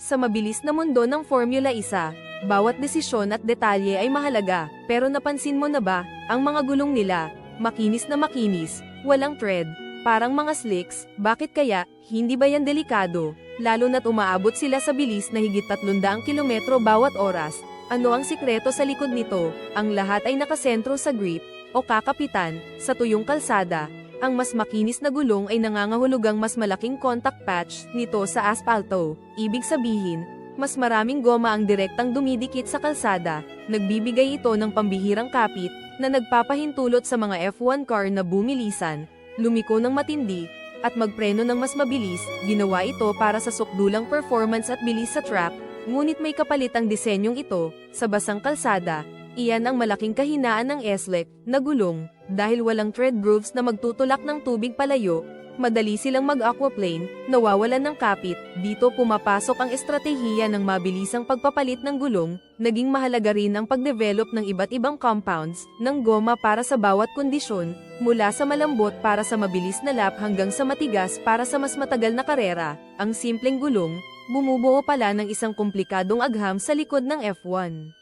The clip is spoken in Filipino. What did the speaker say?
Sa mabilis na mundo ng Formula 1, bawat desisyon at detalye ay mahalaga, pero napansin mo na ba, ang mga gulong nila, makinis na makinis, walang tread, parang mga slicks, bakit kaya, hindi ba yan delikado? Lalo na't umaabot sila sa bilis na higit 300 kilometro bawat oras. Ano ang sikreto sa likod nito? Ang lahat ay nakasentro sa grip, o kakapitan, sa tuyong kalsada. Ang mas makinis na gulong ay nangangahulugang mas malaking contact patch nito sa aspalto. Ibig sabihin, mas maraming goma ang direktang dumidikit sa kalsada. Nagbibigay ito ng pambihirang kapit na nagpapahintulot sa mga F1 car na bumilisan, lumiko ng matindi, at magpreno ng mas mabilis. Ginawa ito para sa sukdulang performance at bilis sa track, ngunit may kapalit ang disenyong ito. Sa basang kalsada, iyan ang malaking kahinaan ng S-Lec na gulong. Dahil walang tread grooves na magtutulak ng tubig palayo, madali silang mag-aquaplane, nawawalan ng kapit. Dito pumapasok ang estratehiya ng mabilisang pagpapalit ng gulong. Naging mahalaga rin ang pagdevelop ng iba't ibang compounds ng goma para sa bawat kondisyon, mula sa malambot para sa mabilis na lap hanggang sa matigas para sa mas matagal na karera. Ang simpleng gulong, bumubuo pala ng isang komplikadong agham sa likod ng F1.